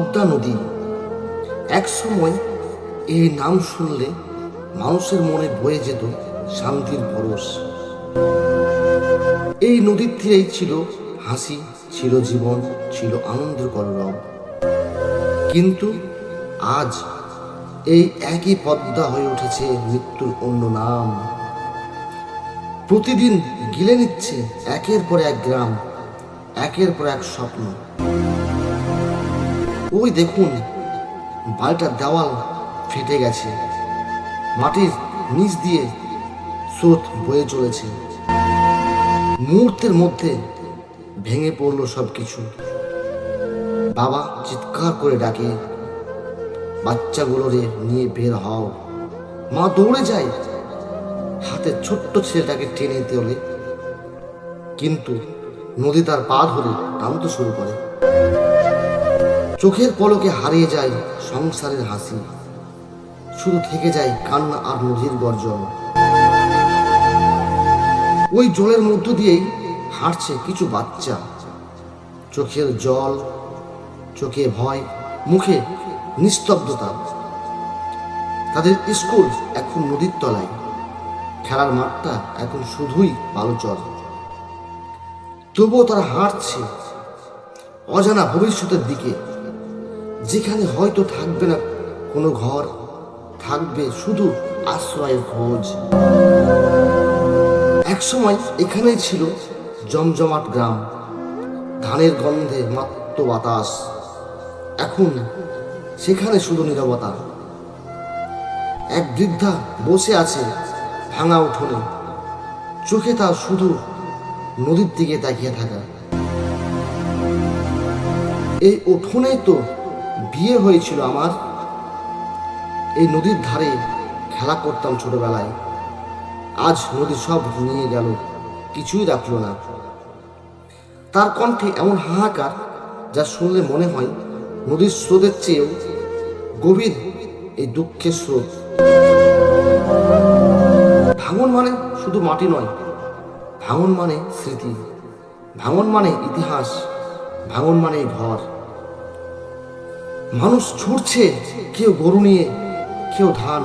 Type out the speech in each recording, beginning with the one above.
পদ্মা নদী। এক সময় এই নাম শুনলে মানুষের মনে বয়ে যেত শান্তির পরশ। এই নদীর তীরেই ছিল হাসি, ছিল জীবন, ছিল আনন্দের কলরব। কিন্তু আজ এই একই পদ্মা হয়ে উঠেছে মৃত্যুর অন্য নাম। প্রতিদিন গিলে নিচ্ছে একের পর এক গ্রাম, একের পর এক স্বপ্ন। ওই দেখুন, বাড়িটার দেওয়াল ফেটে গেছে, মাটির নিচ দিয়ে স্রোত বয়ে চলেছে। মুহূর্তের মধ্যে ভেঙে পড়লো সবকিছু। বাবা চিৎকার করে ডাকে, বাচ্চাগুলোরে নিয়ে বের হও। মা দৌড়ে যায় হাতে ছোট্ট ছেলেটাকে টেনে তোলে, কিন্তু নদী তার পা ধরে টানতে শুরু করে। চোখের পলকে হারিয়ে যায় সংসারের হাসি, শুধু থেকে যায় কান্না আর নদীর গর্জন। ওই জলের মধ্য দিয়েই হাঁটছে কিছু বাচ্চা, চোখের জল, চোখে ভয়, মুখে নিস্তব্ধতা। তাদের স্কুল এখন নদীর তলায়, খেলার মাঠটা এখন শুধুই বালুচর। তবুও তারা হাঁটছে অজানা ভবিষ্যতের দিকে, যেখানে হয়তো থাকবে না কোনো ঘর, থাকবে শুধু আশ্রয়ের খোঁজ। একসময় এখানেই ছিল জমজমাট গ্রাম, ধানের গন্ধে মাত্র বাতাস। এখন সেখানে শুধু নীরবতা। এক বৃদ্ধা বসে আছে ভাঙা উঠোনে, চোখে তার শুধু নদীর দিকে তাকিয়ে থাকা। এই উঠোনেই তো বিয়ে হয়েছিল আমার, এই নদীর ধারে খেলা করতাম ছোটবেলায়। আজ নদী সব নিয়ে গেল, কিছুই রাখলো না। তার কণ্ঠে এমন হাহাকার যা শুনলে মনে হয় নদীর স্রোতের চেয়েও গভীর এই দুঃখের স্রোত। ভাঙন মানে শুধু মাটি নয়, ভাঙন মানে স্মৃতি, ভাঙন মানে ইতিহাস, ভাঙন মানে ঘর। মানুষ ছুটছে, কেউ গরু নিয়ে, কেউ ধান,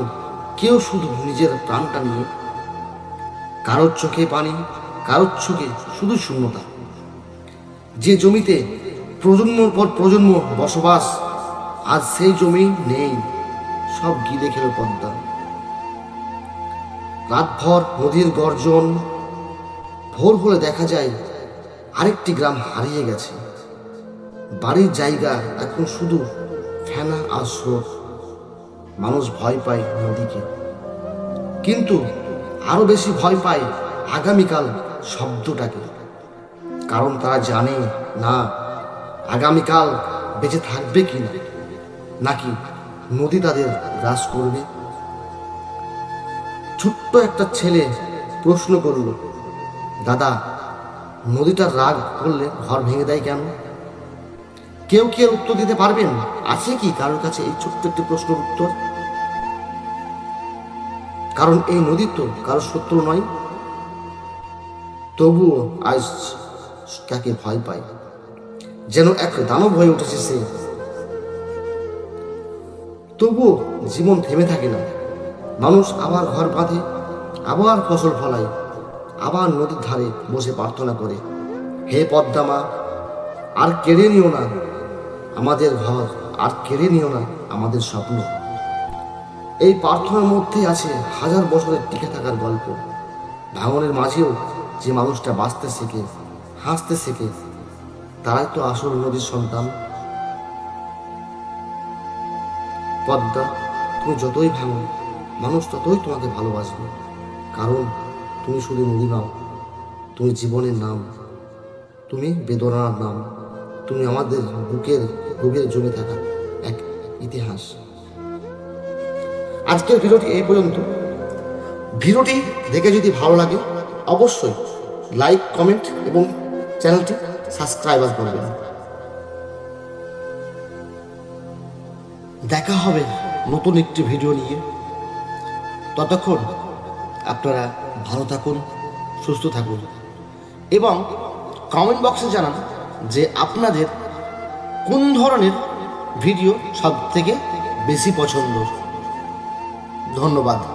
কেউ শুধু নিজের প্রাণটা নিয়ে। কারোর চোখে পানি, কারোর চোখে শুধু শূন্যতা। যে জমিতে প্রজন্মর পর প্রজন্ম বসবাস, আজ সেই জমি নেই, সব গিলে খেল পদ্মা। রাতভর নদীর গর্জন, ভোর হলে দেখা যায় আরেকটি গ্রাম হারিয়ে গেছে। বাড়ির জায়গা এখন শুধু ফেনা আর স্রোত। মানুষ ভয় পায় নদীকে, কিন্তু আরো বেশি ভয় পায় আগামীকাল শব্দটাকে। কারণ তারা জানে না আগামীকাল বেঁচে থাকবে কি না, নাকি নদী তাদের গ্রাস করবে। ছোট্ট একটা ছেলে প্রশ্ন করল, দাদা, নদীটার রাগ করলে ঘর ভেঙে দেয় কেন? কেউ কি এর উত্তর দিতে পারবেন? আছে কি কারোর কাছে এই ছোট্ট একটি প্রশ্নের উত্তর? কারণ এই নদী তো কারো শত্রু নয়, তবুও আজ তাকে ভয় পায়, যেন এক দানব হয়ে উঠেছে সে। তবুও জীবন থেমে থাকে না। মানুষ আবার ঘর বাঁধে, আবার ফসল ফলায়, আবার নদীর ধারে বসে প্রার্থনা করে, হে পদ্মা মা, আর কেড়ে নিও না আমাদের ঘর, আর কেড়ে নিও না আমাদের স্বপ্ন। এই প্রার্থনার মধ্যে আছে হাজার বছরের টিকে থাকার গল্প। ভাঙনের মাঝেও যে মানুষটা বাঁচতে শেখে, হাসতে শেখে, তারাই তো আসল নদীর সন্তান। পদ্মা, তুমি যতই ভাঙো, মানুষ ততই তোমাকে ভালোবাসবে। কারণ তুমি শুধু নদী নাও, তুমি জীবনের নাম, তুমি বেদনার নাম, তুমি আমাদের বুকের গভীরে জমে থাকা এক ইতিহাস। আজকের ভিডিওটি এই পর্যন্ত। ভিডিওটি দেখে যদি ভালো লাগে অবশ্যই লাইক, কমেন্ট এবং চ্যানেলটি সাবস্ক্রাইব করবেন। দেখা হবে নতুন একটি ভিডিও নিয়ে। ততক্ষণ আপনারা ভালো থাকুন, সুস্থ থাকুন এবং কমেন্ট বক্সে জানান যে আপনাদের কোন ধরনের ভিডিও সব থেকে বেশি পছন্দ। ধন্যবাদ।